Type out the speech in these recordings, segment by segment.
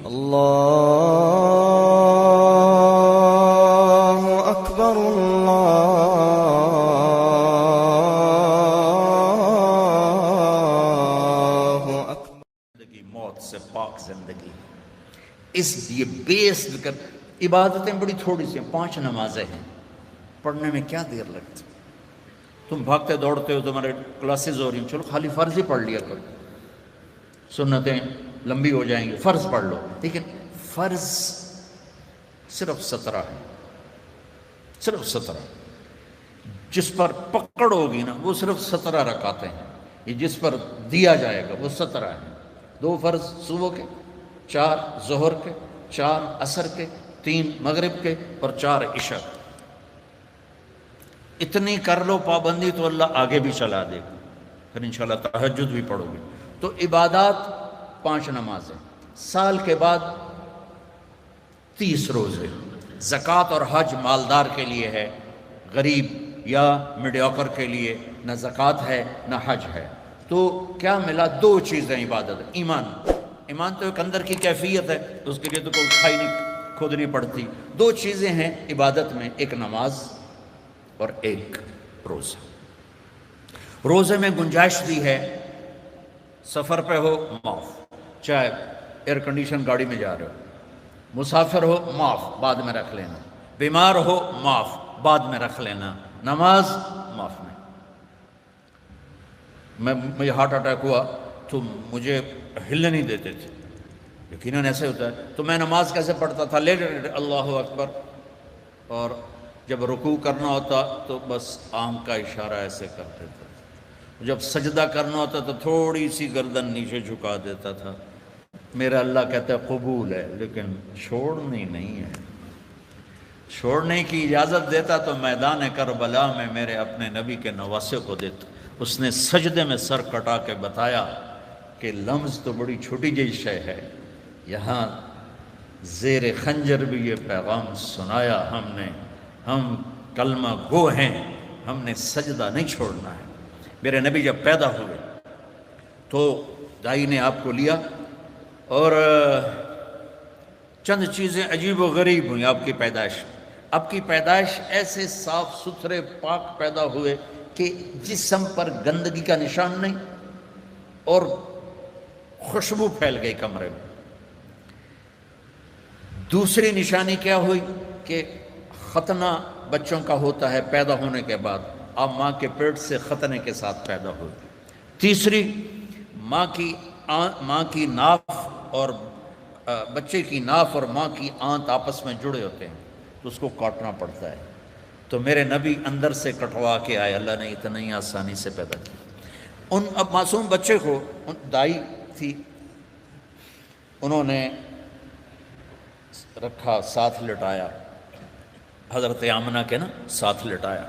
اللہ اکبر اللہ اکبر۔ زندگی موت سے پاک زندگی، اس لیے بیس کر عبادتیں بڑی تھوڑی سی ہیں، 5 نمازیں ہیں، پڑھنے میں کیا دیر لگتی؟ تم بھاگتے دوڑتے ہو، تمہارے کلاسز ہو رہی ہیں، چلو خالی فرض ہی پڑھ لیا کرو، سنتیں لمبی ہو جائیں گی، فرض پڑھ لو۔ لیکن فرض صرف 17 ہے، صرف 17۔ جس پر پکڑ ہوگی نا وہ صرف 17 رکعتیں ہیں، یہ جس پر دیا جائے گا وہ 17 ہیں۔ 2 فرض صبح کے، 4 ظہر کے، 4 عصر کے، 3 مغرب کے اور 4 عشاء کے۔ اتنی کر لو پابندی تو اللہ آگے بھی چلا دے گا، پھر انشاءاللہ تہجد بھی پڑھو گے۔ تو عبادات 5 نمازیں، سال کے بعد 30 روزے۔ زکوٰۃ اور حج مالدار کے لیے ہے، غریب یا میڈیوکر کے لیے نہ زکوٰۃ ہے نہ حج ہے۔ تو کیا ملا؟ 2 چیزیں عبادت۔ ایمان تو ایک اندر کی کیفیت ہے، اس کے لیے تو کوئی کھائی نہیں کھودنی پڑتی۔ 2 چیزیں ہیں عبادت میں، ایک نماز اور ایک روزہ۔ روزے میں گنجائش دی ہے، سفر پہ ہو معاف، چاہے ایئر کنڈیشن گاڑی میں جا رہے ہو، مسافر ہو معاف، بعد میں رکھ لینا، بیمار ہو معاف، بعد میں رکھ لینا، نماز معاف نہیں۔ مجھے ہارٹ اٹیک ہوا تو مجھے ہلنے نہیں دیتے تھے، یقیناً ایسے ہوتا ہے، تو میں نماز کیسے پڑھتا تھا؟ لیٹ اللہ اکبر، اور جب رکوع کرنا ہوتا تو بس آنکھ کا اشارہ ایسے کر دیتا تھا، جب سجدہ کرنا ہوتا تو تھوڑی سی گردن نیچے جھکا دیتا تھا۔ میرا اللہ کہتا ہے قبول ہے، لیکن چھوڑنی نہیں ہے۔ چھوڑنے کی اجازت دیتا تو میدان کربلا میں میرے اپنے نبی کے نواسے کو دیتا۔ اس نے سجدے میں سر کٹا کے بتایا کہ لمز تو بڑی چھوٹی جی شے ہے، یہاں زیر خنجر بھی یہ پیغام سنایا ہم کلمہ گو ہیں، ہم نے سجدہ نہیں چھوڑنا ہے۔ میرے نبی جب پیدا ہوئے تو دائی نے آپ کو لیا، اور چند چیزیں عجیب و غریب ہوئیں آپ کی پیدائش۔ آپ کی پیدائش ایسے صاف ستھرے پاک پیدا ہوئے کہ جسم پر گندگی کا نشان نہیں، اور خوشبو پھیل گئی کمرے میں۔ دوسری نشانی کیا ہوئی کہ ختنہ بچوں کا ہوتا ہے پیدا ہونے کے بعد، آپ ماں کے پیٹ سے ختنے کے ساتھ پیدا ہوئی۔ تیسری، ماں کی ناف اور بچے کی ناف اور ماں کی آنت آپس میں جڑے ہوتے ہیں تو اس کو کاٹنا پڑتا ہے، تو میرے نبی اندر سے کٹوا کے آئے، اللہ نے اتنا ہی آسانی سے پیدا کیا۔ اب معصوم بچے کو دائی تھی، انہوں نے رکھا، ساتھ لٹایا، حضرت آمنہ کے ساتھ لٹایا۔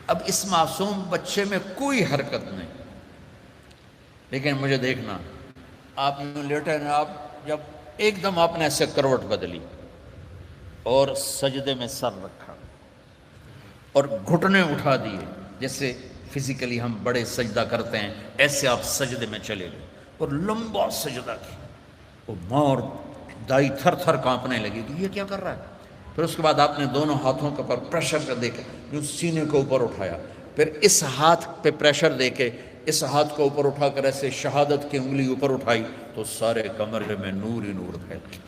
اب اس معصوم بچے میں کوئی حرکت نہیں، لیکن مجھے دیکھنا، آپ یوں لیٹے نا، آپ جب ایک دم آپ نے ایسے کروٹ بدلی اور سجدے میں سر رکھا اور گھٹنے اٹھا دیے، جیسے فزیکلی ہم بڑے سجدہ کرتے ہیں ایسے آپ سجدے میں چلے گئے اور لمبا سجدہ کیا۔ وہ ماں اور دائی تھر تھر کانپنے لگی کہ یہ کیا کر رہا ہے۔ پھر اس کے بعد آپ نے دونوں ہاتھوں کے پر پریشر کر دے کے سینے کو اوپر اٹھایا، پھر اس ہاتھ پہ پریشر دے کے اس ہاتھ کو اوپر اٹھا کر ایسے شہادت کی انگلی اوپر اٹھائی تو سارے کمرے میں نور ہی نور پھیل گیا۔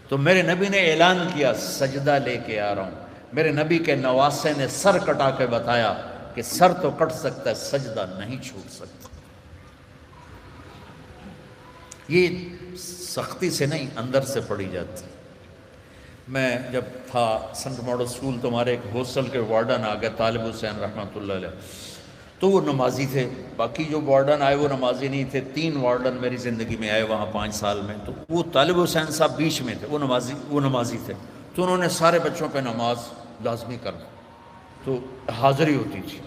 تو میرے نبی نے اعلان کیا سجدہ لے کے آ رہا ہوں۔ میرے نبی کے نواسے نے سر کٹا کے بتایا کہ سر تو کٹ سکتا ہے، سجدہ نہیں چھوٹ سکتا۔ یہ سختی سے نہیں، اندر سے پڑھی جاتی۔ میں جب تھا سنٹ ماڈل اسکول تو ہمارے ایک ہاسٹل کے وارڈن آ گئے، طالب حسین رحمۃ اللہ علیہ، تو وہ نمازی تھے، باقی جو وارڈن آئے وہ نمازی نہیں تھے۔ 3 وارڈن میری زندگی میں آئے وہاں 5 سال میں، تو وہ طالب حسین صاحب بیچ میں تھے، وہ نمازی تھے، تو انہوں نے سارے بچوں پہ نماز لازمی کر دی، تو حاضری ہوتی تھی۔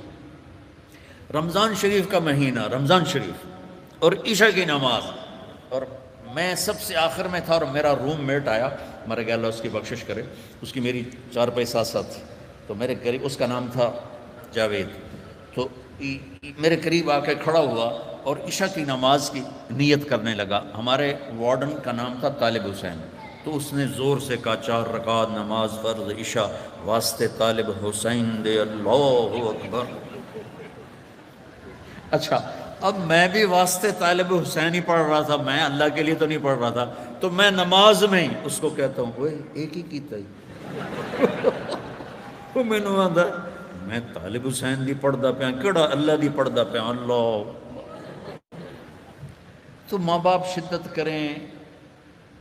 رمضان شریف کا مہینہ، رمضان شریف اور عشاء کی نماز، اور میں سب سے آخر میں تھا، اور میرا روم میٹ آیا، مر گیا اللہ اس کی بخشش کرے، اس کی میری 4 پہ ساتھ تھی، تو میرے قریب، اس کا نام تھا جاوید، تو میرے قریب آ کے کھڑا ہوا اور عشاء کی نماز کی نیت کرنے لگا. ہمارے وارڈن کا نام تھا طالب حسین، تو اس نے زور سے کہا 4 رکعت نماز فرض عشاء واسطے طالب حسین دے، اللہ اکبر. اچھا اب میں بھی واسطے طالب حسین ہی پڑھ رہا تھا، میں اللہ کے لیے تو نہیں پڑھ رہا تھا، تو میں نماز میں ہی اس کو کہتا ہوں وہ ایک ہی کیتا ہی وہ میں نے آدھا میں طالب حسین دی پڑھدا پیا کیڑا اللہ دی پڑھدا پیا. اللہ تو ماں باپ شدت کریں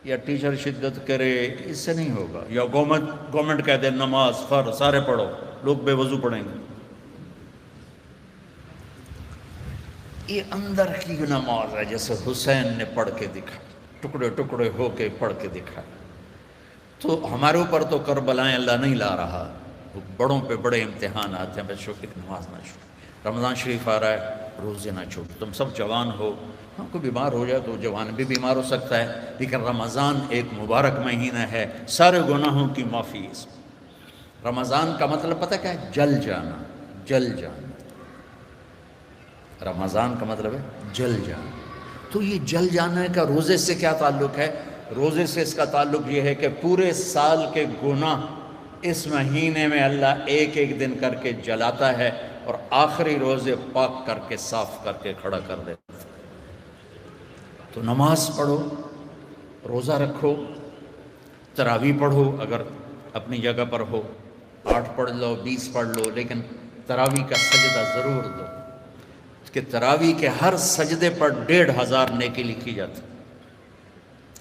یا ٹیچر شدت کرے اس سے نہیں ہوگا، یا گورنمنٹ کہہ دے نماز فرض سارے پڑھو، لوگ بے وضو پڑھیں گے. یہ اندر کی نماز ہے جیسے حسین نے پڑھ کے دکھا، ٹکڑے ٹکڑے ہو کے پڑھ کے دکھا. تو ہمارے اوپر تو کربلائیں اللہ نہیں لا رہا، بڑوں پہ بڑے امتحان آتے ہیں. بچوں کی نماز نہ چھوڑو، رمضان شریف آ رہا ہے روزے نہ چھوڑو. تم سب جوان ہو، ہاں کوئی بیمار ہو جائے تو جوان بھی بیمار ہو سکتا ہے، لیکن رمضان ایک مبارک مہینہ ہے، سارے گناہوں کی معافی اس میں. رمضان کا مطلب پتہ کیا ہے؟ جل جانا، جل جانا. رمضان کا مطلب ہے جل جانا. تو یہ جل جانا کا روزے سے کیا تعلق ہے؟ روزے سے اس کا تعلق یہ ہے کہ پورے سال کے گناہ اس مہینے میں اللہ ایک ایک دن کر کے جلاتا ہے اور آخری روزے پاک کر کے صاف کر کے کھڑا کر دیتا ہے. تو نماز پڑھو، روزہ رکھو، تراویح پڑھو اگر اپنی جگہ پر ہو، 8 پڑھ لو 20 پڑھ لو، لیکن تراویح کا سجدہ ضرور دو کہ تراویح کے ہر سجدے پر 1500 نیکی لکھی جاتی.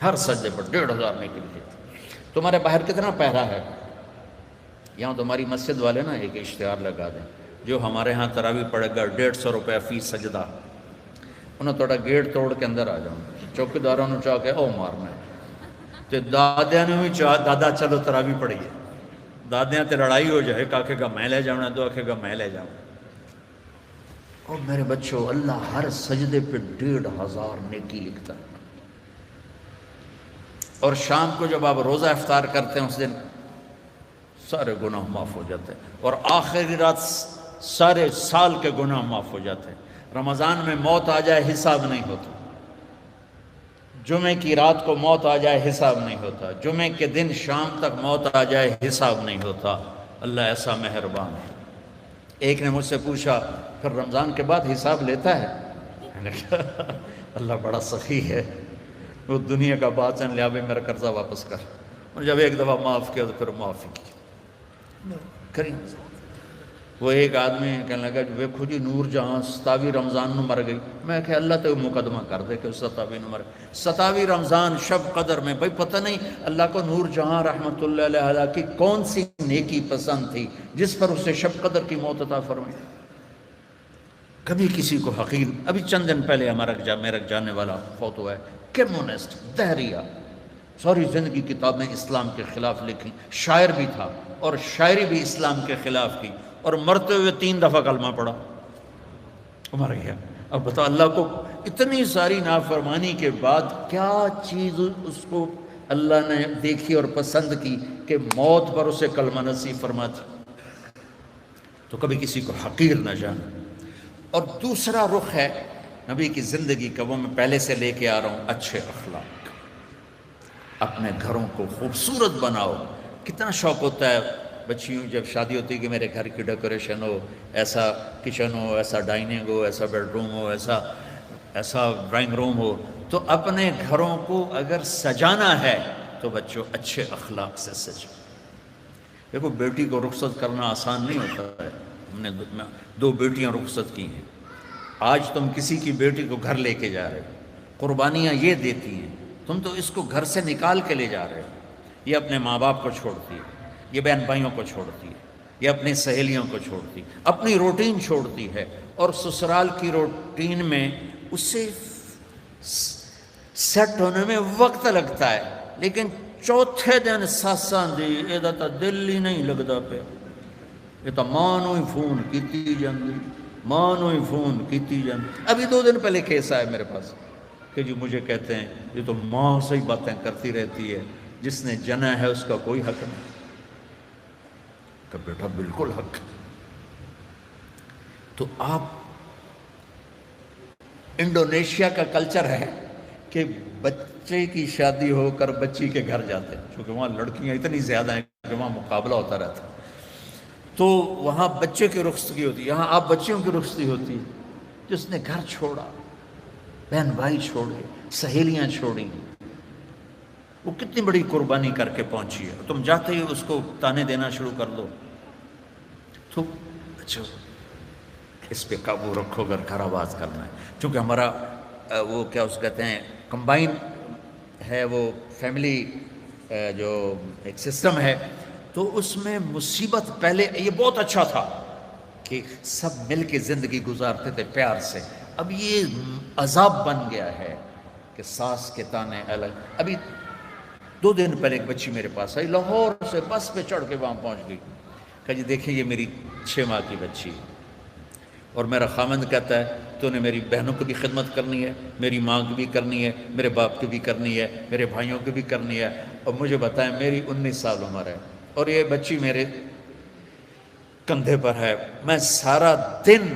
ہر سجدے پر 1500 نیکی لکھی جاتی. تمہارے باہر کتنا پہرا ہے؟ یہاں تمہاری مسجد والے نا ایک اشتہار لگا دیں، جو ہمارے ہاں تراویح پڑھے گا 150 روپے فی سجدہ. انہوں تھوڑا گیٹ توڑ کے اندر آ جاؤں، چوکیداروں نے چاہ کے او مارنا ہے، تو دادیاں نے بھی چاہ دادا چلو تراویح پڑھیے. دادیاں تے لڑائی ہو جائے، ایک آکھے گا میں لے جاؤں، دو آکھے گا میں لے جاؤں. اور میرے بچوں اللہ ہر سجدے پہ 1500 نیکی لکھتا ہے. اور شام کو جب آپ روزہ افطار کرتے ہیں اس دن سارے گناہ معاف ہو جاتے ہیں، اور آخری رات سارے سال کے گناہ معاف ہو جاتے ہیں. رمضان میں موت آ جائے حساب نہیں ہوتا، جمعے کی رات کو موت آ جائے حساب نہیں ہوتا، جمعے کے دن شام تک موت آ جائے حساب نہیں ہوتا. اللہ ایسا مہربان ہے. ایک نے مجھ سے پوچھا پھر رمضان کے بعد حساب لیتا ہے؟ میں نے کہا اللہ بڑا سخی ہے، وہ دنیا کا بادشاہ لیا میرا قرضہ واپس کر. اور جب ایک دفعہ معاف کیا تو پھر معافی کی کریں. وہ ایک آدمی کہنے لگا ویکھو جی نور جہاں 27 رمضان نو مر گئی. میں کہ اللہ تو مقدمہ کر دے کہ 27 نو مر 27 رمضان شب قدر میں. بھائی پتہ نہیں اللہ کو نور جہاں رحمت اللہ علیہ کی کون سی نیکی پسند تھی جس پر اسے شب قدر کی موت عطا فرمائی. کبھی کسی کو حقیر. ابھی چند دن پہلے میرا جاننے والا فوت ہوا ہے، کمیونسٹ دہریہ، ساری زندگی کتابیں اسلام کے خلاف لکھی، شاعر بھی تھا اور شاعری بھی اسلام کے خلاف کی، اور مرتے ہوئے 3 دفعہ کلمہ پڑھا، مر گیا. اب بتا اللہ کو اتنی ساری نافرمانی کے بعد کیا چیز اس کو اللہ نے دیکھی اور پسند کی کہ موت پر اسے کلمہ نصیب فرماتی. تو کبھی کسی کو حقیر نہ جانا. اور دوسرا رخ ہے نبی کی زندگی کا، وہ میں پہلے سے لے کے آ رہا ہوں، اچھے اخلاق. اپنے گھروں کو خوبصورت بناؤ. کتنا شوق ہوتا ہے بچیوں جب شادی ہوتی ہے کہ میرے گھر کی ڈیکوریشن ہو، ایسا کچن ہو، ایسا ڈائننگ ہو، ایسا بیڈ روم ہو، ایسا ڈرائنگ روم ہو. تو اپنے گھروں کو اگر سجانا ہے تو بچوں اچھے اخلاق سے سجاؤ. دیکھو بیٹی کو رخصت کرنا آسان نہیں ہوتا ہے. ہم نے 2 بیٹیاں رخصت کی ہیں. آج تم کسی کی بیٹی کو گھر لے کے جا رہے ہو، قربانیاں یہ دیتی ہیں، تم تو اس کو گھر سے نکال کے لے جا رہے ہو. یہ اپنے ماں باپ کو چھوڑتی ہے، یہ بہن بھائیوں کو چھوڑتی ہے، یہ اپنی سہیلیوں کو چھوڑتی ہے، اپنی روٹین چھوڑتی ہے، اور سسرال کی روٹین میں اسے سیٹ ہونے میں وقت لگتا ہے. لیکن چوتھے دن ساساں دی ایدہ تا دل ہی نہیں لگتا پہ. یہ تو ماں نو ہی فون کیتی جاندی، ماں نو ہی فون کیتی جاندی. ابھی 2 دن پہلے کیس آئے میرے پاس کہ جی مجھے کہتے ہیں یہ تو ماں سے ہی باتیں کرتی رہتی ہے، جس نے جنا ہے اس کا کوئی حق نہیں. کہ بیٹا بالکل حق. تو آپ انڈونیشیا کا کلچر ہے کہ بچے کی شادی ہو کر بچی کے گھر جاتے ہیں، چونکہ وہاں لڑکیاں اتنی زیادہ ہیں کہ وہاں مقابلہ ہوتا رہتا ہے، تو وہاں بچے کی رخصتگی ہوتی ہے، یہاں آپ بچیوں کی رخصتگی ہوتی ہے۔ جس نے گھر چھوڑا، بہن بھائی چھوڑے، سہیلیاں چھوڑی، وہ کتنی بڑی قربانی کر کے پہنچی ہے، تم جاتے ہی اس کو تانے دینا شروع کر دو تو اچھا اس پہ قابو رکھو، گھر آباد کرنا ہے۔ چونکہ ہمارا وہ کیا اس کہتے ہیں کمبائن ہے، وہ فیملی جو ایک سسٹم ہے، تو اس میں مصیبت پہلے یہ بہت اچھا تھا کہ سب مل کے زندگی گزارتے تھے پیار سے، اب یہ عذاب بن گیا ہے کہ ساس کے تانے الگ۔ ابھی 2 دن پہلے ایک بچی میرے پاس آئی، لاہور سے بس پہ چڑھ کے وہاں پہنچ گئی، کہا جی دیکھیں یہ میری 6 ماہ کی بچی ہے، اور میرا خامند کہتا ہے تو نے میری بہنوں کی بھی خدمت کرنی ہے، میری ماں کی بھی کرنی ہے، میرے باپ کی بھی کرنی ہے، میرے بھائیوں کی بھی کرنی ہے، اور مجھے بتائیں میری 19 سال عمر ہے اور یہ بچی میرے کندھے پر ہے، میں سارا دن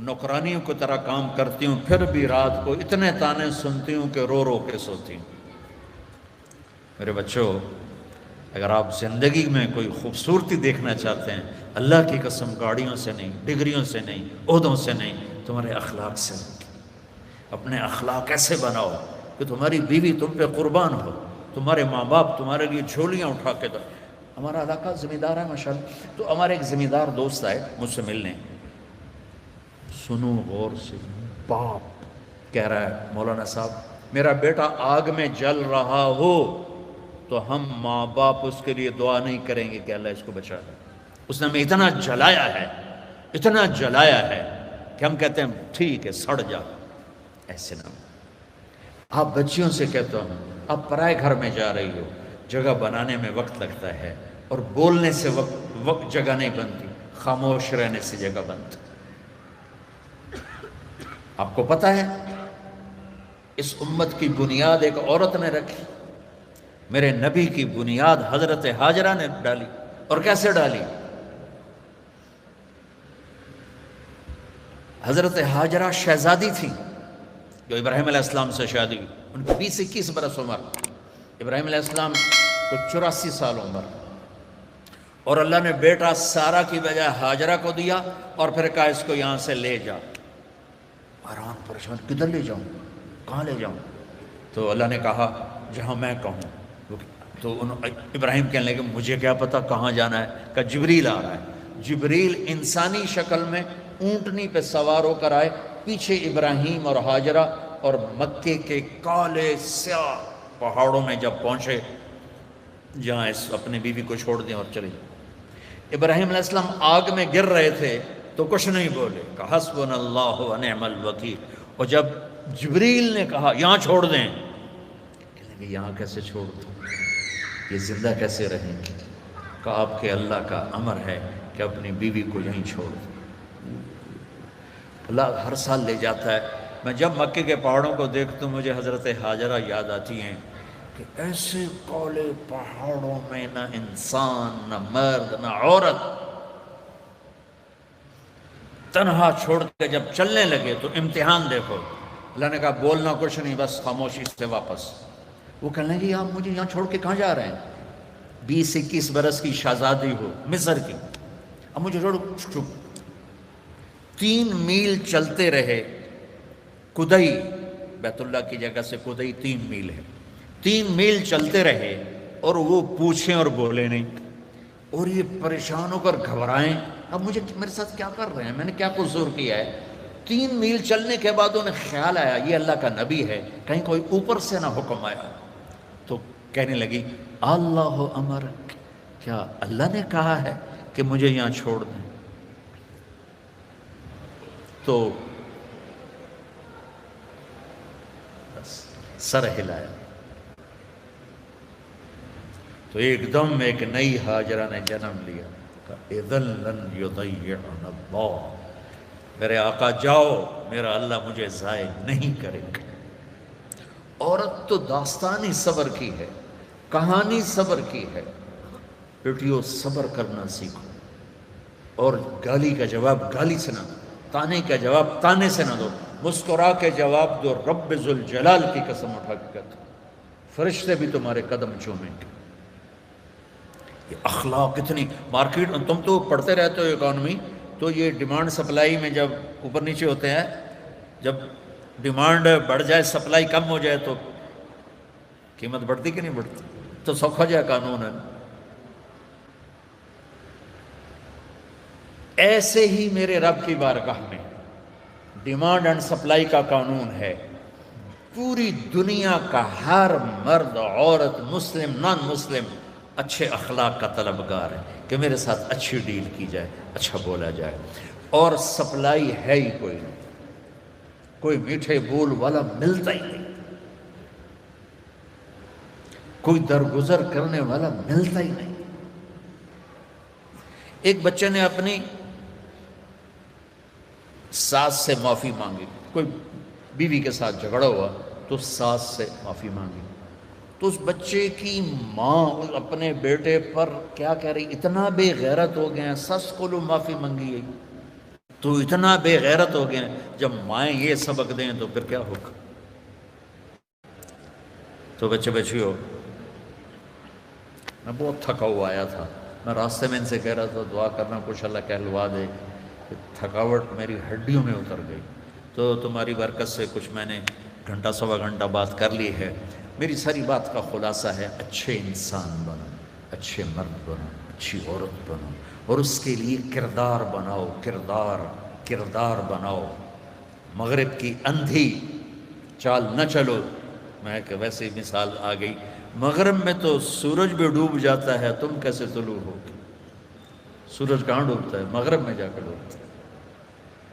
نوکرانیوں کی طرح کام کرتی ہوں، پھر بھی رات کو اتنے تانے سنتی ہوں کہ رو رو کے سوتی ہوں۔ میرے بچوں، اگر آپ زندگی میں کوئی خوبصورتی دیکھنا چاہتے ہیں، اللہ کی قسم گاڑیوں سے نہیں، ڈگریوں سے نہیں، عہدوں سے نہیں، تمہارے اخلاق سے۔ اپنے اخلاق ایسے بناؤ کہ تمہاری بیوی تم پہ قربان ہو، تمہارے ماں باپ تمہارے لیے جھولیاں اٹھا کے دو۔ ہمارا علاقہ زمیندار ہے ماشاءاللہ، تو ہمارے ایک زمیندار دوست آئے مجھ سے ملنے، سنو غور سے، باپ کہہ رہا ہے مولانا صاحب میرا بیٹا آگ میں جل رہا ہو تو ہم ماں باپ اس کے لیے دعا نہیں کریں گے کہ اللہ اس کو بچا لے، اس نے ہمیں اتنا جلایا ہے، اتنا جلایا ہے کہ ہم کہتے ہیں ٹھیک ہے سڑ جا۔ ایسے نہ، آپ بچیوں سے کہتا ہوں آپ پرائے گھر میں جا رہی ہو، جگہ بنانے میں وقت لگتا ہے، اور بولنے سے وقت جگہ نہیں بنتی، خاموش رہنے سے جگہ بنتی۔ آپ کو پتہ ہے اس امت کی بنیاد ایک عورت نے رکھی، میرے نبی کی بنیاد حضرت ہاجرہ نے ڈالی، اور کیسے ڈالی؟ حضرت ہاجرہ شہزادی تھی جو ابراہیم علیہ السلام سے شادی ہوئی، ان کی 20-21 برس عمر، ابراہیم علیہ السلام کو 84 سال عمر، اور اللہ نے بیٹا سارا کی بجائے ہاجرہ کو دیا، اور پھر کہا اس کو یہاں سے لے جا۔ حیران پریشان، کدھر لے جاؤں، کہاں لے جاؤں؟ تو اللہ نے کہا جہاں میں کہوں۔ تو ابراہیم کہنے لگے مجھے کیا پتا کہاں جانا ہے؟ کہا جبریل آ رہا ہے۔ جبریل انسانی شکل میں اونٹنی پہ سوار ہو کر آئے، پیچھے ابراہیم اور ہاجرہ، اور مکے کے کالے سیاہ پہاڑوں میں جب پہنچے جہاں اس اپنی بیوی کو چھوڑ دیں اور چلے۔ ابراہیم علیہ السلام آگ میں گر رہے تھے تو کچھ نہیں بولے، کہا حسبنا اللہ و نعم الوکیل، اور جب جبریل نے کہا یہاں چھوڑ دیں، کہنے کہ یہاں کیسے چھوڑ دوں، یہ زندہ کیسے رہیں گے؟ کہا آپ کے اللہ کا امر ہے کہ اپنی بیوی کو یہیں چھوڑ دیں۔ اللہ ہر سال لے جاتا ہے۔ میں جب مکے کے پہاڑوں کو دیکھتا ہوں مجھے حضرت ہاجرہ یاد آتی ہیں کہ ایسے کالے پہاڑوں میں نہ انسان، نہ مرد، نہ عورت، تنہا چھوڑ کے جب چلنے لگے تو امتحان دیکھو۔ اللہ نے کہا بولنا کچھ نہیں، بس خاموشی سے واپس۔ وہ کہنے لگے آپ مجھے یہاں چھوڑ کے کہاں جا رہے ہیں؟ 20-21 برس کی شہزادی ہو، مصر کی، اب مجھے چھوڑ۔ 3 میل چلتے رہے، کدئی، بیت اللہ کی جگہ سے کدئی 3 میل ہے، 3 میل چلتے رہے اور وہ پوچھیں اور بولے نہیں، اور یہ پریشان ہو کر گھبرائیں اب مجھے میرے ساتھ کیا کر رہے ہیں، میں نے کیا قصور کیا ہے؟ 3 میل چلنے کے بعد انہیں خیال آیا یہ اللہ کا نبی ہے، کہیں کوئی اوپر سے نہ حکم آیا، تو کہنے لگی اللہ امر، کیا اللہ نے کہا ہے کہ مجھے یہاں چھوڑ دیں؟ تو بس سر ہلایا، تو ایک دم ایک نئی ہاجرہ نے جنم لیا، اذن لن یضیعنا اللہ، میرے آقا جاؤ، میرا اللہ مجھے ضائع نہیں کرے گا۔ عورت تو داستانی صبر کی ہے، کہانی صبر کی ہے۔ بیٹیوں صبر کرنا سیکھو، اور گالی کا جواب گالی سے نہ دو، تانے کا جواب تانے سے نہ دو۔ مسکرا کے جواب دو، رب ذوالجلال کی قسم اٹھا کے کہتا ہوں فرشتے بھی تمہارے قدم چومیں گے۔ یہ اخلاق کتنی مارکیٹ، تم تو پڑھتے رہتے ہو اکانومی، تو یہ ڈیمانڈ سپلائی میں جب اوپر نیچے ہوتے ہیں، جب ڈیمانڈ بڑھ جائے سپلائی کم ہو جائے تو قیمت بڑھتی کہ نہیں بڑھتی؟ تو سوکھا جائے قانون ہے۔ ایسے ہی میرے رب کی بارگاہ میں ڈیمانڈ اینڈ سپلائی کا قانون ہے۔ پوری دنیا کا ہر مرد، عورت، مسلم، نان مسلم اچھے اخلاق کا طلبگار ہے کہ میرے ساتھ اچھی ڈیل کی جائے، اچھا بولا جائے۔ اور سپلائی ہے ہی کوئی نہیں، کوئی میٹھے بول والا ملتا ہی نہیں، کوئی درگزر کرنے والا ملتا ہی نہیں۔ ایک بچے نے اپنی ساس سے معافی مانگی، کوئی بیوی کے ساتھ جھگڑا ہوا تو ساس سے معافی مانگی، تو اس بچے کی ماں اپنے بیٹے پر کیا کہہ رہی، اتنا بے غیرت ہو گئے ہیں، سس کو لو معافی مانگی ہے تو اتنا بے غیرت ہو گئے ہیں۔ جب مائیں یہ سبق دیں تو پھر کیا ہوگا؟ تو بچے ہو، میں بہت تھکا ہوا آیا تھا، میں راستے میں ان سے کہہ رہا تھا دعا کرنا کچھ اللہ کہلوا دے، تھکاوٹ میری ہڈیوں میں اتر گئی، تو تمہاری برکت سے کچھ میں نے گھنٹہ سوا گھنٹہ بات کر لی ہے۔ میری ساری بات کا خلاصہ ہے، اچھے انسان بنو، اچھے مرد بنو، اچھی عورت بنو، اور اس کے لیے کردار بناؤ، کردار بناؤ۔ مغرب کی اندھی چال نہ چلو۔ میں کہ ویسے مثال آ گئی، مغرب میں تو سورج بھی ڈوب جاتا ہے، تم کیسے طلوع ہو؟ سورج کہاں ڈوبتا ہے؟ مغرب میں جا کے ڈوبتا ہے۔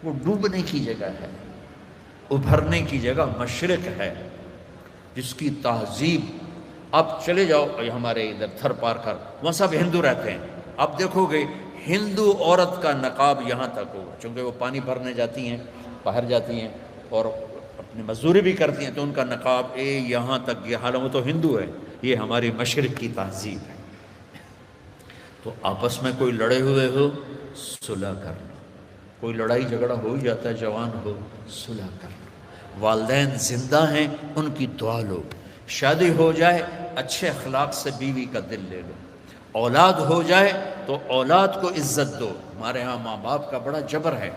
وہ ڈوبنے کی جگہ ہے، ابھرنے کی جگہ مشرق ہے، جس کی تہذیب، آپ چلے جاؤ ہمارے ادھر تھر پارکر، وہاں سب ہندو رہتے ہیں، آپ دیکھو گے ہندو عورت کا نقاب یہاں تک ہوگا، چونکہ وہ پانی بھرنے جاتی ہیں، باہر جاتی ہیں اور اپنی مزدوری بھی کرتی ہیں، تو ان کا نقاب یہاں تک، یہ حالانکہ وہ تو ہندو ہے، یہ ہماری مشرق کی تہذیب ہے۔ تو آپس میں کوئی لڑے ہوئے ہو، صلح کر لو، کوئی لڑائی جھگڑا ہو ہی جاتا ہے، جوان ہو، صلح کر لو۔ والدین زندہ ہیں، ان کی دعا لو۔ شادی ہو جائے، اچھے اخلاق سے بیوی کا دل لے لو۔ اولاد ہو جائے تو اولاد کو عزت دو۔ ہمارے ہاں ماں باپ کا بڑا جبر ہے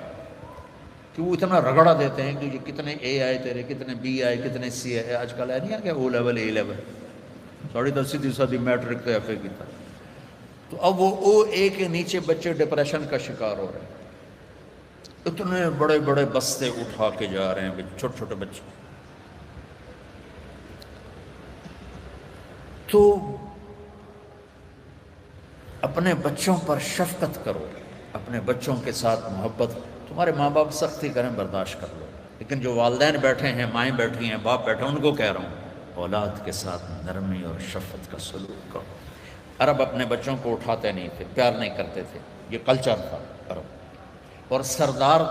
کہ وہ اتنا رگڑا دیتے ہیں کہ یہ کتنے اے آئے تیرے، کتنے بی آئے، کتنے سی آئے۔ آج کل ہے نہیں آ گیا او لیول، اے لیول، 10.5% میٹرک تو ایف اے کی تھا۔ تو اب وہ او اے کے نیچے بچے ڈپریشن کا شکار ہو رہے ہیں، اتنے بڑے بڑے بستے اٹھا کے جا رہے ہیں چھوٹے چھوٹے بچے۔ تو اپنے بچوں پر شفقت کرو، اپنے بچوں کے ساتھ محبت۔ تمہارے ماں باپ سختی کریں، برداشت کر لو، لیکن جو والدین بیٹھے ہیں، مائیں بیٹھی ہیں، باپ بیٹھے ہیں، ان کو کہہ رہا ہوں اولاد کے ساتھ نرمی اور شفقت کا سلوک کرو۔ عرب اپنے بچوں کو اٹھاتے نہیں تھے، پیار نہیں کرتے تھے، یہ کلچر تھا عرب۔ اور سردار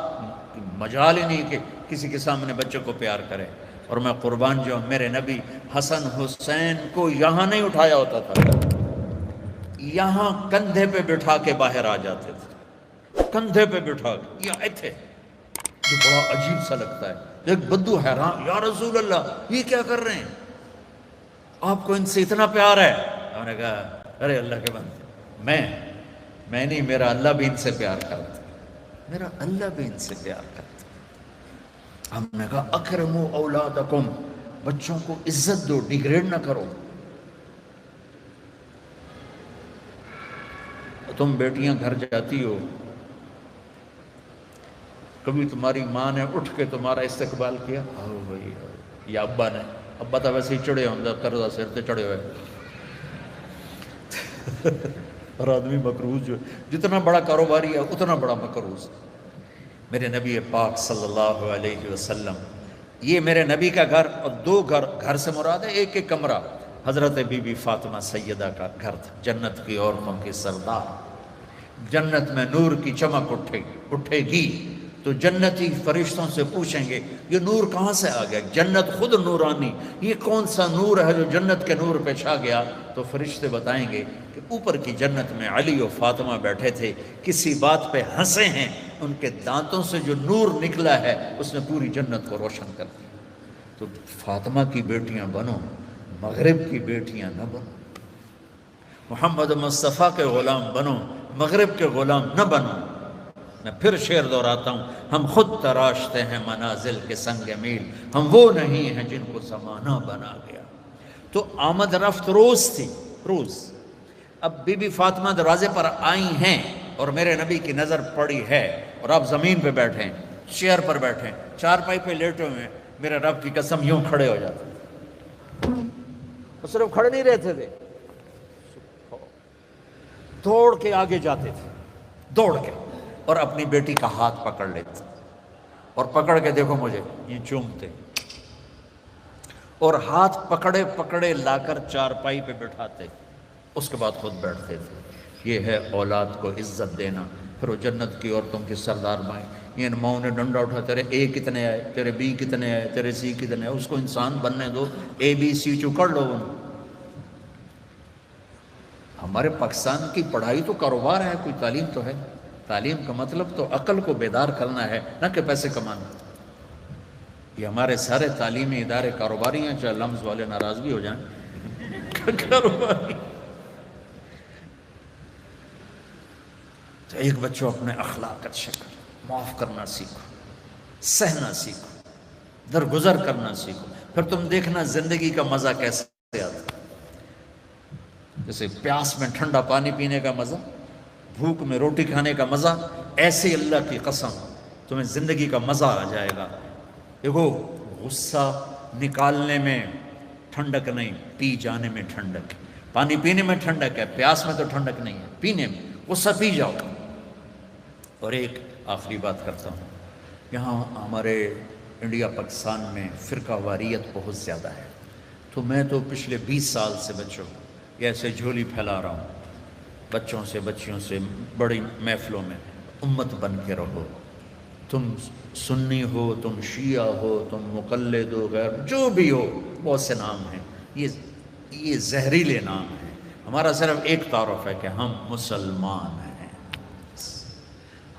مجال ہی نہیں کہ کسی کے سامنے بچے کو پیار کرے۔ اور میں قربان جو میرے نبی حسن حسین کو یہاں نہیں اٹھایا ہوتا تھا، یہاں کندھے پہ بٹھا کے باہر آ جاتے تھے، کندھے پہ بٹھا کے یہ تھے، جو بڑا عجیب سا لگتا ہے۔ ایک بدو حیران، یا رسول اللہ یہ کیا کر رہے ہیں، آپ کو ان سے اتنا پیار ہے؟ انہوں نے کہا ارے اللہ کے بندے، میں نہیں، میرا اللہ بھی ان سے پیار کرتا، میرا اللہ بھی ان سے پیار کرتا۔ ہم نے کہا اکرموا اولادکم، بچوں کو عزت دو، ڈیگریڈ نہ کرو۔ تم بیٹیاں گھر جاتی ہو، کبھی تمہاری ماں نے اٹھ کے تمہارا استقبال کیا؟ آؤ بھائی، یا ابا نے؟ ابا تو ویسے ہی چڑھے ہوں، قرضہ سر تے چڑھے ہوئے، اور آدمی مقروض جو جتنا بڑا کاروباری ہے اتنا بڑا مقروض۔ میرے نبی پاک صلی اللہ علیہ وسلم، یہ میرے نبی کا گھر، اور دو گھر سے مراد ہے ایک ایک کمرہ، حضرت بی بی فاطمہ سیدہ کا گھر تھا، جنت کی عورتوں کی سردار۔ جنت میں نور کی چمک اٹھے گی تو جنتی فرشتوں سے پوچھیں گے یہ نور کہاں سے آ گیا؟ جنت خود نورانی، یہ کون سا نور ہے جو جنت کے نور پہ چھا گیا؟ تو فرشتے بتائیں گے کہ اوپر کی جنت میں علی و فاطمہ بیٹھے تھے، کسی بات پہ ہنسے ہیں، ان کے دانتوں سے جو نور نکلا ہے اس نے پوری جنت کو روشن کر دیا. تو فاطمہ کی بیٹیاں بنو، مغرب کی بیٹیاں نہ بنو. محمد مصطفیٰ کے غلام بنو، مغرب کے غلام نہ بنو. میں پھر شعر دہراتا ہوں، ہم خود تراشتے ہیں منازل کے سنگ میل، ہم وہ نہیں ہیں جن کو زمانہ بنا گیا. تو آمد رفت روز تھی، روز. اب بی بی فاطمہ دروازے پر آئی ہیں اور میرے نبی کی نظر پڑی ہے، اور آپ زمین پہ بیٹھے ہیں، چیئر پر بیٹھے ہیں، چارپائی پہ لیٹے ہوئے ہیں. میرے رب کی قسم یوں کھڑے ہو جاتے. وہ صرف کھڑے نہیں رہتے تھے، دوڑ کے آگے جاتے تھے، دوڑ کے، اور اپنی بیٹی کا ہاتھ پکڑ لیتے اور پکڑ کے دیکھو مجھے یہ چومتے، اور ہاتھ پکڑے پکڑے لا کر چارپائی پہ بٹھاتے، اس کے بعد خود بیٹھتے تھے. یہ ہے اولاد کو عزت دینا. پھر وہ جنت کی عورتوں کی سردار مائیں، یہ ماؤں نے ڈنڈا اٹھا، تیرے اے کتنے آئے، تیرے بی کتنے آئے، تیرے سی کتنے آئے. اس کو انسان بننے دو، اے بی سی چکڑ لو. ہمارے پاکستان کی پڑھائی تو کاروبار ہے، کوئی تعلیم تو ہے. تعلیم کا مطلب تو عقل کو بیدار کرنا ہے، نہ کہ پیسے کمانا. یہ ہمارے سارے تعلیمی ادارے کاروباری ہیں، چاہے لمز والے ناراض بھی ہو جائیں. کاروباری. تو ایک بچوں اپنے اخلاق اچھے کرو، معاف کرنا سیکھو، سہنا سیکھو، درگزر کرنا سیکھو. پھر تم دیکھنا زندگی کا مزہ کیسے آتا. جیسے پیاس میں ٹھنڈا پانی پینے کا مزہ، بھوک میں روٹی کھانے کا مزہ، ایسے اللہ کی قسم تمہیں زندگی کا مزہ آ جائے گا. دیکھو غصہ نکالنے میں ٹھنڈک نہیں، پی جانے میں ٹھنڈک ہے. پانی پینے میں ٹھنڈک ہے، پیاس میں تو ٹھنڈک نہیں ہے، پینے میں. غصہ پی جاؤ. اور ایک آخری بات کرتا ہوں، یہاں ہمارے انڈیا پاکستان میں فرقہ واریت بہت زیادہ ہے. تو میں تو پچھلے 20 سال سے بچوں ایسے جھولی پھیلا رہا ہوں بچوں سے، بچیوں سے، بڑی محفلوں میں. امت بن کے رہو. تم سنی ہو، تم شیعہ ہو، تم مقلد ہو، غیر جو بھی ہو، بہت سے نام ہیں. یہ زہریلے نام ہیں. ہمارا صرف ایک تعارف ہے کہ ہم مسلمان ہیں،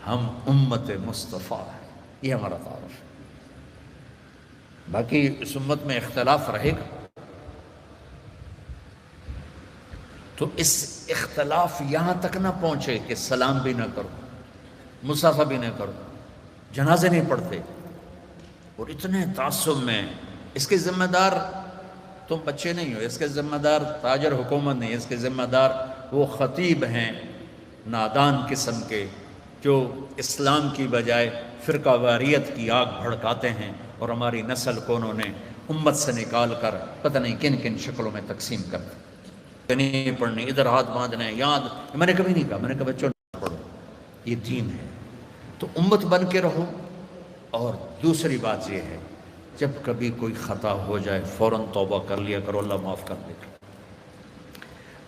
ہم امت مصطفیٰ ہیں. یہ ہمارا تعارف ہے. باقی اس امت میں اختلاف رہے گا، تو اس اختلاف یہاں تک نہ پہنچے کہ سلام بھی نہ کرو، مصافحہ بھی نہ کرو، جنازے نہیں پڑھتے، اور اتنے تعصب میں. اس کے ذمہ دار تم بچے نہیں ہو، اس کے ذمہ دار تاجر حکومت نہیں، اس کے ذمہ دار وہ خطیب ہیں نادان قسم کے جو اسلام کی بجائے فرقہ واریت کی آگ بھڑکاتے ہیں، اور ہماری نسل کو انہوں نے امت سے نکال کر پتہ نہیں کن کن شکلوں میں تقسیم کر دی. نہیں پڑھنی، ادھر ہاتھ باندھنے، یاد. میں نے کبھی نہیں کہا، میں نے کہا بچوں نہ پڑھو، یہ دین ہے. تو امت بن کے رہو. اور دوسری بات یہ ہے، جب کبھی کوئی خطا ہو جائے فوراً توبہ کر لیا کرو، اللہ معاف کر دے گا.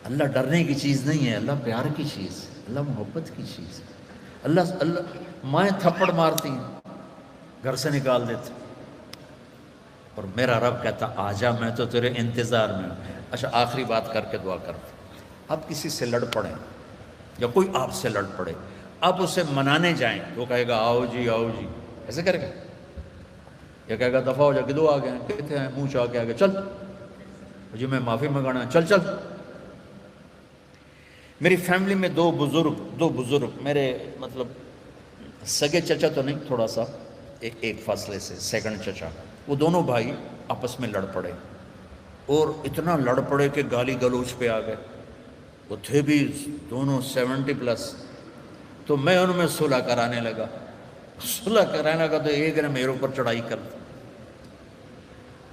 اللہ ڈرنے کی چیز نہیں ہے، اللہ پیار کی چیز ہے، اللہ محبت کی چیز ہے. اللہ مائیں تھپڑ مارتی ہیں، گھر سے نکال دیتے، اور میرا رب کہتا آجا، میں تو تیرے انتظار میں ہوں. اچھا آخری بات کر کے دعا کرتے. آپ کسی سے لڑ پڑیں یا کوئی آپ سے لڑ پڑے، آپ اسے منانے جائیں تو وہ کہے گا آؤ جی آؤ جی، ایسے کرے گا؟ یا کہے گا دفعہ ہو جا، کہ دو آ گئے ہیں، کہتے ہیں منہ چاہ کے آگے چل جی میں معافی منگانا ہے، چل چل. میری فیملی میں دو بزرگ میرے مطلب سگے چچا تو نہیں، تھوڑا سا ایک فاصلے سے سیکنڈ چچا، وہ دونوں بھائی آپس میں لڑ پڑے، اور اتنا لڑ پڑے کہ گالی گلوچ پہ آ گئے. وہ تھے بھی دونوں 70+. تو میں ان میں صلح کرانے لگا. صلح کرانے لگا تو ایک نے میرے اوپر چڑھائی کر دی.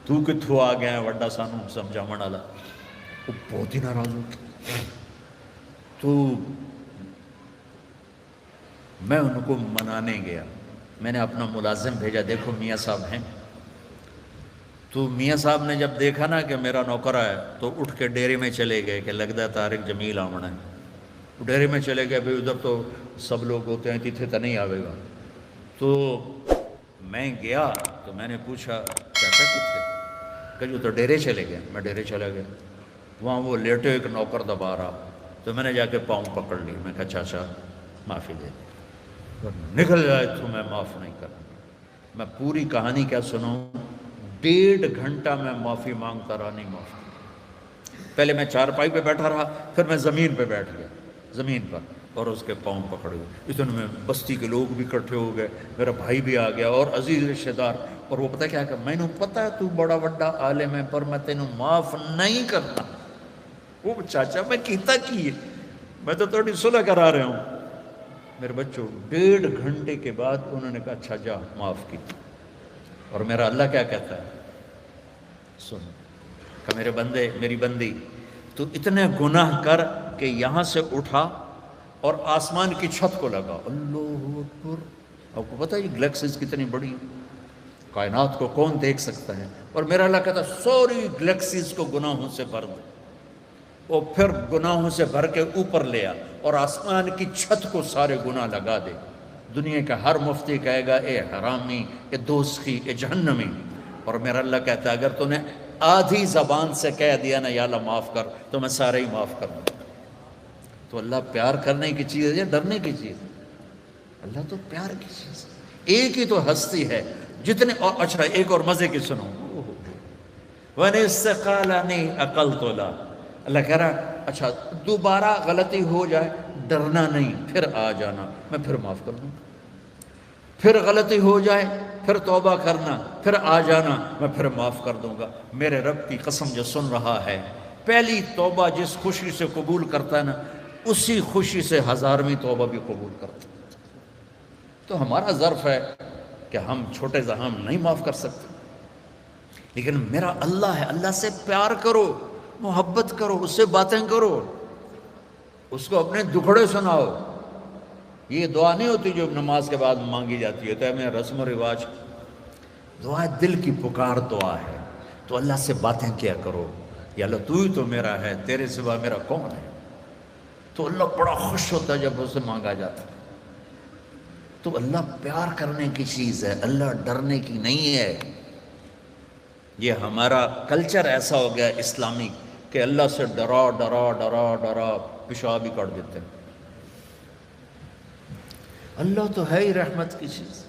تو کتھوں آ گیا ہے وڈا سانو سمجھاون والا. وہ بہت ہی ناراض ہو گیا. تو میں ان کو منانے گیا. میں نے اپنا ملازم بھیجا، دیکھو میاں صاحب ہیں. تو میاں صاحب نے جب دیکھا نا کہ میرا نوکر ہے تو اٹھ کے ڈیرے میں چلے گئے کہ لگتا ہے طارق جمیل آمنا ہے. ڈیرے میں چلے گئے، بھئی ادھر تو سب لوگ ہوتے ہیں، تیتھے تو نہیں آوے گا. تو میں گیا تو میں نے پوچھا چاچا کتنے، کہ جو تو ڈیرے چلے گئے. میں ڈیرے چلا گیا، وہاں وہ لیٹے ایک نوکر دبا رہا. تو میں نے جا کے پاؤں پکڑ لی. میں کہا چاچا معافی دے دیں. نکل جائے تو میں معاف نہیں کروں. میں پوری کہانی کیا سناؤں؟ 1.5 گھنٹہ میں معافی مانگتا رہا، نہیں معاف. پہلے میں چارپائی پہ بیٹھا رہا، پھر میں زمین پہ بیٹھ گیا، زمین پر، اور اس کے پاؤں پکڑ گئے. اتنے میں بستی کے لوگ بھی اکٹھے ہو گئے، میرا بھائی بھی آ گیا اور عزیز رشتہ دار. اور وہ پتہ کیا کہ میں نے پتہ ہے تو بڑا بڑا عالم ہے پر میں تینوں معاف نہیں کرتا. وہ چاچا میں کیتا کی ہے، میں تو تھوڑی صلح کرا رہا ہوں. میرے بچوں 1.5 گھنٹے کے بعد انہوں نے کہا اچھا جا معاف کی. اور میرا اللہ کیا کہتا ہے سن کہ میرے بندے، میری بندی، تو اتنے گناہ کر کہ یہاں سے اٹھا اور آسمان کی چھت کو لگا. اللہ اکبر. آپ کو پتہ ہے یہ گلیکسیز کتنی بڑی ہیں، کائنات کو کون دیکھ سکتا ہے؟ اور میرا اللہ کہتا ہے سوری گلیکسیز کو گناہوں سے بھر دے. اور پھر گناہوں سے بھر کے اوپر لے آ اور آسمان کی چھت کو سارے گناہ لگا دے. دنیا کا ہر مفتی کہے گا اے حرامی، اے دوزخی، اے جہنمی. اور میرا اللہ کہتا ہے اگر تو نے آدھی زبان سے کہہ دیا نا یا اللہ معاف کر، تو میں سارے ہی معاف کر دوں. تو اللہ پیار کرنے کی چیز ہے یا ڈرنے کی چیز ہے؟ اللہ تو پیار کی چیز ہے. ایک ہی تو ہستی ہے جتنے. اور اچھا ایک اور مزے کی سنو. وَنِسْتَقَالَنِي أَقَلْتُ لَا. اللہ کہہ رہا اچھا دوبارہ غلطی ہو جائے ڈرنا نہیں، پھر آ جانا، میں پھر معاف کر دوں. پھر غلطی ہو جائے پھر توبہ کرنا، پھر آ جانا، میں پھر معاف کر دوں گا. میرے رب کی قسم جو سن رہا ہے، پہلی توبہ جس خوشی سے قبول کرتا ہے نا، اسی خوشی سے 1000ویں توبہ بھی قبول کرتا ہے. تو ہمارا ظرف ہے کہ ہم چھوٹے زحام نہیں معاف کر سکتے، لیکن میرا اللہ ہے. اللہ سے پیار کرو، محبت کرو، اس سے باتیں کرو، اس کو اپنے دکھڑے سناؤ. یہ دعا نہیں ہوتی جو نماز کے بعد مانگی جاتی ہے، تو ہے میں رسم و رواج. دعا دل کی پکار دعا ہے. تو اللہ سے باتیں کیا کرو، یا اللہ تو ہی تو میرا ہے، تیرے سوا میرا کون ہے. تو اللہ بڑا خوش ہوتا ہے جب اسے مانگا جاتا ہے. تو اللہ پیار کرنے کی چیز ہے، اللہ ڈرنے کی نہیں ہے. یہ ہمارا کلچر ایسا ہو گیا اسلامی کہ اللہ سے ڈرا ڈرا ڈرا ڈرا پیشاب ہی کر دیتے ہیں. اللہ تو ہے ہی رحمت کی چیز.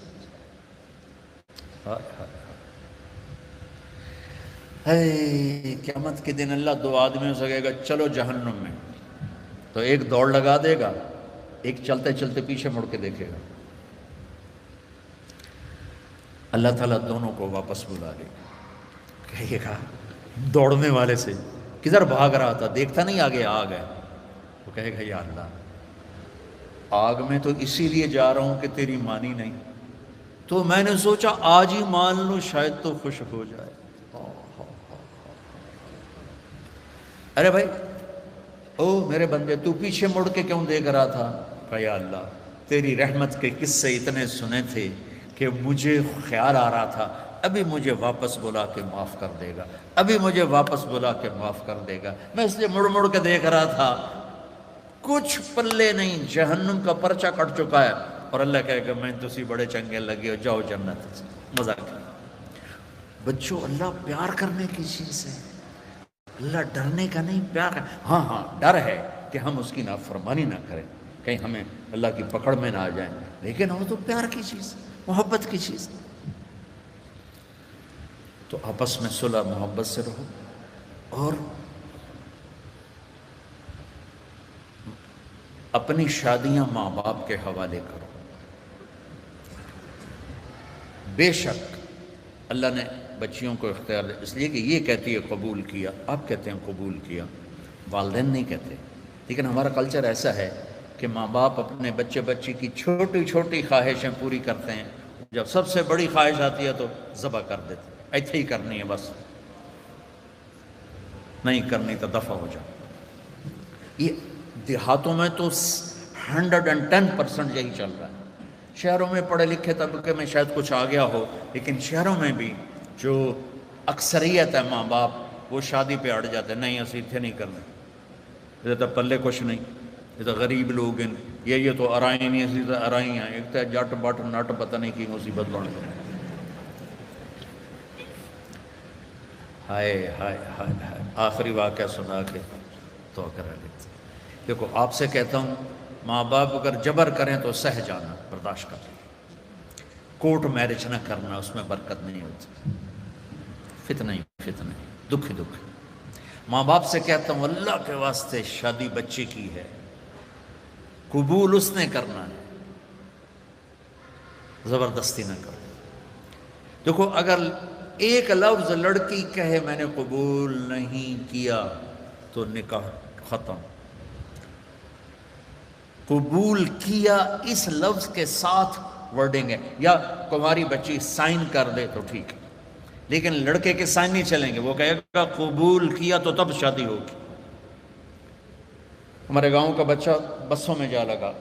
قیامت کے دن اللہ 2 آدمیوں سے کہے گا چلو جہنم میں، تو ایک دوڑ لگا دے گا، ایک چلتے چلتے پیچھے مڑ کے دیکھے گا. اللہ تعالیٰ دونوں کو واپس بلا لے گا. کہے گا دوڑنے والے سے کدھر بھاگ رہا تھا، دیکھتا نہیں آگے آگ ہے. وہ کہے گا یا اللہ آگ میں تو اسی لیے جا رہا ہوں کہ تیری مانی نہیں، تو میں نے سوچا آج ہی مان لوں شاید تو خوش ہو جائے. ارے بھائی او میرے بندے تو پیچھے مڑ کے کیوں دیکھ رہا تھا؟ کہ یا اللہ تیری رحمت کے قصے اتنے سنے تھے کہ مجھے خیال آ رہا تھا ابھی مجھے واپس بلا کے معاف کر دے گا، ابھی مجھے واپس بلا کے معاف کر دے گا. میں اس لیے مڑ مڑ کے دیکھ رہا تھا. کچھ پلے نہیں، جہنم کا پرچہ کٹ چکا ہے. اور اللہ کہے گا میں تسی بڑے چنگے لگے ہو، جاؤ جنت. مزہ کیا بچوں، اللہ پیار کرنے کی چیز ہے، اللہ ڈرنے کا نہیں، پیار. ہاں ڈر ہے کہ ہم اس کی نافرمانی نہ کریں، کہیں ہمیں اللہ کی پکڑ میں نہ آ جائیں، لیکن وہ تو پیار کی چیز، محبت کی چیز. تو آپس میں صلح محبت سے رہو اور اپنی شادیاں ماں باپ کے حوالے کرو. بے شک اللہ نے بچیوں کو اختیار دیا، اس لیے کہ یہ کہتی ہے قبول کیا، آپ کہتے ہیں قبول کیا، والدین نہیں کہتے. لیکن ہمارا کلچر ایسا ہے کہ ماں باپ اپنے بچے بچی کی چھوٹی چھوٹی خواہشیں پوری کرتے ہیں، جب سب سے بڑی خواہش آتی ہے تو ذبح کر دیتے. ایسے ہی کرنی ہے، بس نہیں کرنی تو دفع ہو جاؤ. یہ دیہاتوں میں تو 110% یہی چل رہا ہے. شہروں میں پڑھے لکھے طبقے میں شاید کچھ آ گیا ہو، لیکن شہروں میں بھی جو اکثریت ہے ماں باپ وہ شادی پہ اڑ جاتے ہیں. نہیں اسی اتنے نہیں کرنا، یہ تو پلے کچھ نہیں، یہ تو غریب لوگ ہیں، یہ تو ارائی نہیں، اسی تو ارائی ہیں، ایک تو جٹ بٹ نٹ پتہ نہیں کی مصیبت بن گئی. ہائے ہائے ہائے ہائے. آخری واقعہ سنا کے تو کرا لیتے. دیکھو آپ سے کہتا ہوں ماں باپ اگر جبر کریں تو سہ جانا، برداشت کر لیں، کورٹ میرج نہ کرنا، اس میں برکت نہیں ہوتی، فتنہ ہی فتنہ ہے، دکھ ہی دکھ ہے۔ ماں باپ سے کہتا ہوں اللہ کے واسطے شادی بچے کی ہے، قبول اس نے کرنا ہے، زبردستی نہ کرو۔ دیکھو اگر ایک لفظ لڑکی کہے میں نے قبول نہیں کیا تو نکاح ختم، قبول کیا اس لفظ کے ساتھ ورڈنگ ہے، یا تمہاری بچی سائن کر دے تو ٹھیک ہے، لیکن لڑکے کے سائن نہیں چلیں گے، وہ کہے گا قبول کیا تو تب شادی ہوگی۔ ہمارے گاؤں کا بچہ بسوں میں جا لگا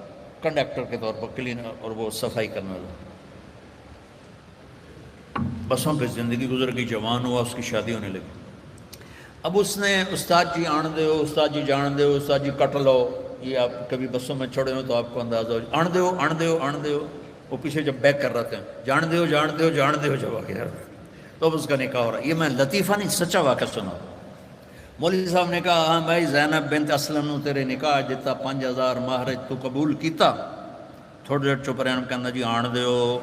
کنڈکٹر کے طور پر، کلینر، اور وہ صفائی کرنے والا، بسوں پہ زندگی گزر گئی، جوان ہوا، اس کی شادی ہونے لگی۔ اب اس نے استاد جی آن دیو، استاد جی جان دیو، استاد جی کٹ لو، یہ آپ کبھی بسوں میں چڑھے ہو تو آپ کو اندازہ ہو، آن دیو آن دیو آن دیو، وہ پیچھے جب بیک کر رہے تھے جان دیو جان دیو جان دیو، جب آ گیا تو اب اس کا نکاح ہو رہا ہے۔ یہ میں لطیفہ نہیں، سچا واقعہ سنا۔ مولوی صاحب نے کہا ہاں بھائی زینب بنت اسلم نو تیرے نکاح دیتا 5000 مہر تو قبول کیتا؟ تھوڑی دیر چپ رہے، کہنا جی آن دیو۔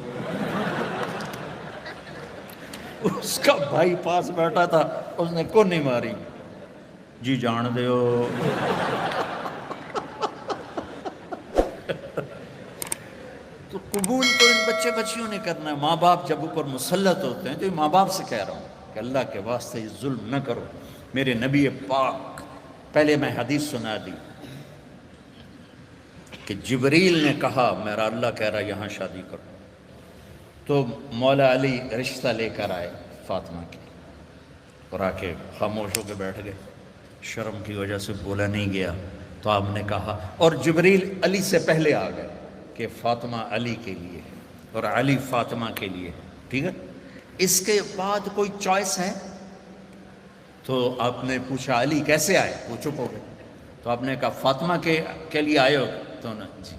اس کا بھائی پاس بیٹھا تھا، اس نے کو نہیں ماری، جی جان دیو۔ تو قبول تو ان بچے بچیوں نے کرنا ہے، ماں باپ جب اوپر مسلط ہوتے ہیں تو یہ ماں باپ سے کہہ رہا ہوں کہ اللہ کے واسطے یہ ظلم نہ کرو۔ میرے نبی پاک، پہلے میں حدیث سنا دی کہ جبریل نے کہا میرا اللہ کہہ رہا یہاں شادی کرو، تو مولا علی رشتہ لے کر آئے فاطمہ کی، اور آ کے خاموش ہو کے بیٹھ گئے، شرم کی وجہ سے بولا نہیں گیا۔ تو آپ نے کہا، اور جبریل علی سے پہلے آ گئے کہ فاطمہ علی کے لیے ہے اور علی فاطمہ کے لیے ہے، ٹھیک ہے؟ اس کے بعد کوئی چوائس ہے؟ تو آپ نے پوچھا علی کیسے آئے؟ وہ چپ ہو گئے۔ تو آپ نے کہا فاطمہ کے لیے آئے ہو؟ تو نا جی۔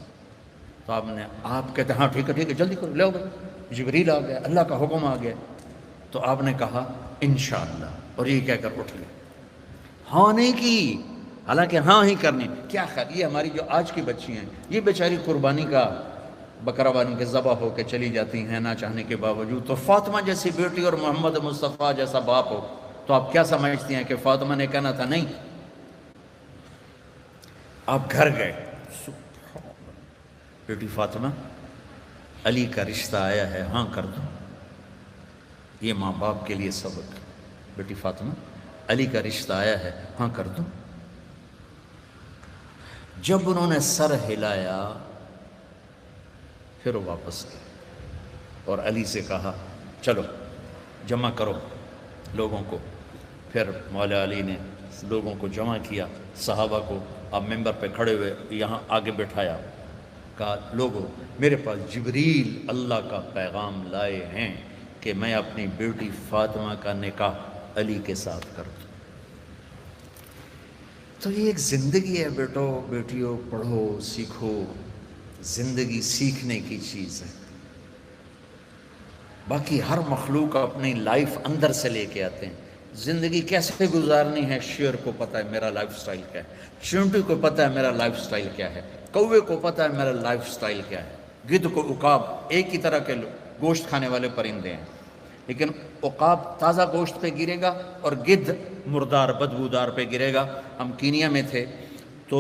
تو آپ کہتے ہاں ٹھیک ہے جلدی کرو، لے آؤ۔ جبریل آ گیا، اللہ کا حکم آ گیا۔ تو آپ نے کہا انشاءاللہ، اور یہ کہہ کر اٹھ گئے، ہاں نہیں کی، حالانکہ ہاں ہی کرنی۔ کیا خیال، یہ ہماری جو آج کی بچی ہیں، یہ بیچاری قربانی کا بکرا بانی کے ذبح ہو کے چلی جاتی ہیں نہ چاہنے کے باوجود، تو فاطمہ جیسی بیٹی اور محمد مصطفیٰ جیسا باپ ہو تو آپ کیا سمجھتی ہیں کہ فاطمہ نے کہنا تھا نہیں؟ آپ گھر گئے، بیٹی فاطمہ علی کا رشتہ آیا ہے، ہاں کر دو۔ یہ ماں باپ کے لیے سبق، بیٹی فاطمہ علی کا رشتہ آیا ہے، ہاں کر دو۔ جب انہوں نے سر ہلایا پھر وہ واپس گئے اور علی سے کہا چلو جمع کرو لوگوں کو۔ پھر مولا علی نے لوگوں کو جمع کیا، صحابہ کو آپ ممبر پہ کھڑے ہوئے یہاں آگے بٹھایا، کہا لوگوں میرے پاس جبریل اللہ کا پیغام لائے ہیں کہ میں اپنی بیٹی فاطمہ کا نکاح علی کے ساتھ کر دوں۔ تو یہ ایک زندگی ہے بیٹو بیٹیوں، پڑھو سیکھو، زندگی سیکھنے کی چیز ہے۔ باقی ہر مخلوق اپنی لائف اندر سے لے کے آتے ہیں، زندگی کیسے گزارنی ہے شیر کو پتہ ہے میرا لائف سٹائل کیا ہے، چونٹی کو پتہ ہے میرا لائف سٹائل کیا ہے، کوے کو پتہ ہے میرا لائف سٹائل کیا ہے، گدھ کو عقاب ایک ہی طرح کے گوشت کھانے والے پرندے ہیں، لیکن عقاب تازہ گوشت پہ گرے گا اور گدھ مردار بدبودار پہ گرے گا۔ ہم کینیا میں تھے تو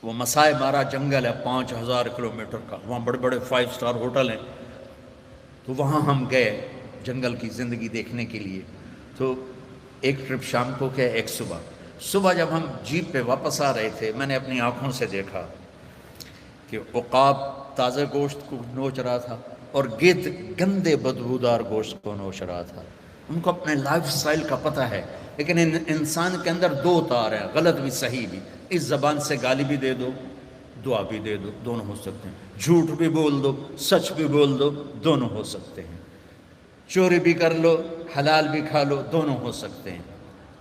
وہ مسائے مارا جنگل ہے 5000 کلومیٹر کا، وہاں بڑے بڑے 5 اسٹار ہوٹل ہیں، تو وہاں ہم گئے جنگل کی زندگی دیکھنے کے لیے۔ تو ایک ٹرپ شام کو کیا ایک صبح جب ہم جیپ پہ واپس آ رہے تھے میں نے اپنی آنکھوں سے دیکھا کہ عقاب تازہ گوشت کو نوچ رہا تھا اور گدھ گندے بدبودار گوشت کو نوچ رہا تھا۔ ان کو اپنے لائف سٹائل کا پتہ ہے، لیکن انسان کے اندر 2 تار ہیں، غلط بھی صحیح بھی۔ اس زبان سے گالی بھی دے دو، دعا بھی دے دو، دونوں ہو سکتے ہیں۔ جھوٹ بھی بول دو، سچ بھی بول دو، دونوں ہو سکتے ہیں۔ چوری بھی کر لو، حلال بھی کھا لو، دونوں ہو سکتے ہیں۔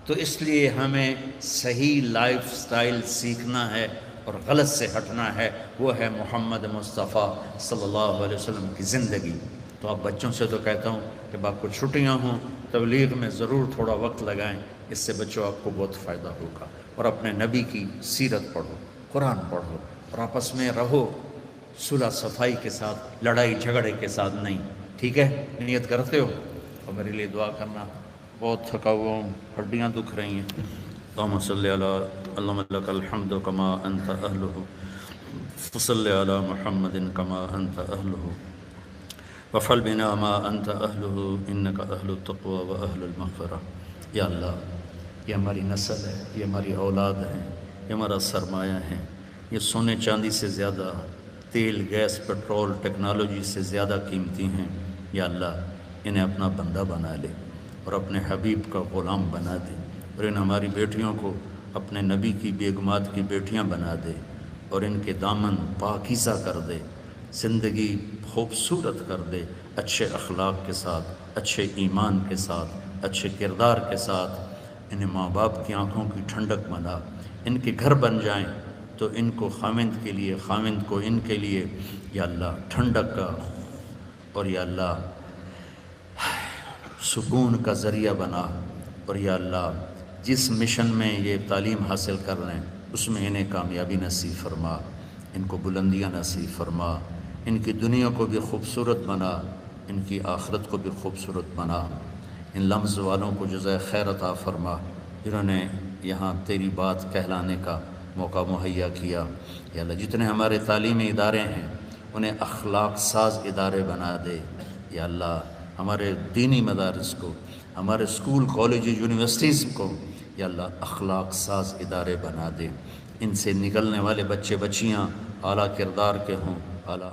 تو اس لیے ہمیں صحیح لائف سٹائل سیکھنا ہے اور غلط سے ہٹنا ہے، وہ ہے محمد مصطفیٰ صلی اللہ علیہ وسلم کی زندگی۔ تو آپ بچوں سے تو کہتا ہوں کہ آپ کو چھٹیاں ہوں تبلیغ میں ضرور تھوڑا وقت لگائیں، اس سے بچوں آپ کو بہت فائدہ ہوگا، اور اپنے نبی کی سیرت پڑھو، قرآن پڑھو اور آپس میں رہو صلح صفائی کے ساتھ، لڑائی جھگڑے کے ساتھ نہیں، ٹھیک ہے؟ نیت کرتے ہو؟ اور میرے لیے دعا کرنا، بہت تھکا ہوا ہوں، ہڈیاں دکھ رہی ہیں۔ اللہم صلی علی اللہم لک الحمد کما انت اہلہ فصلی علی محمد کما انت اہلہ وفعل بنا ما انت اہلہ انک اہل التقوی و اہل المغفرہ۔ یا اللہ، یہ ہماری نسل ہے، یہ ہماری اولاد ہیں، یہ ہمارا سرمایہ ہے، یہ سونے چاندی سے زیادہ، تیل گیس پیٹرول ٹیکنالوجی سے زیادہ قیمتی ہیں۔ یا اللہ، انہیں اپنا بندہ بنا لے اور اپنے حبیب کا غلام بنا دے، اور ان ہماری بیٹیوں کو اپنے نبی کی بیگمات کی بیٹیاں بنا دے، اور ان کے دامن پاکیزہ کر دے، زندگی خوبصورت کر دے، اچھے اخلاق کے ساتھ، اچھے ایمان کے ساتھ، اچھے کردار کے ساتھ۔ انہیں ماں باپ کی آنکھوں کی ٹھنڈک بنا، ان کے گھر بن جائیں تو ان کو خاوند کے لیے، خاوند کو ان کے لیے یا اللہ ٹھنڈک کا اور یا اللہ سکون کا ذریعہ بنا، اور یا اللہ جس مشن میں یہ تعلیم حاصل کر رہے ہیں اس میں انہیں کامیابی نصیب فرما، ان کو بلندیاں نصیب فرما، ان کی دنیا کو بھی خوبصورت بنا، ان کی آخرت کو بھی خوبصورت بنا۔ ان لمز والوں کو جزائے خیر عطا فرما جنہوں نے یہاں تیری بات کہلانے کا موقع مہیا کیا۔ یا اللہ جتنے ہمارے تعلیمی ادارے ہیں انہیں اخلاق ساز ادارے بنا دے۔ یا اللہ ہمارے دینی مدارس کو، ہمارے اسکول کالج یونیورسٹیز کو یا اللہ اخلاق ساز ادارے بنا دے، ان سے نکلنے والے بچے بچیاں اعلیٰ کردار کے ہوں، اعلیٰ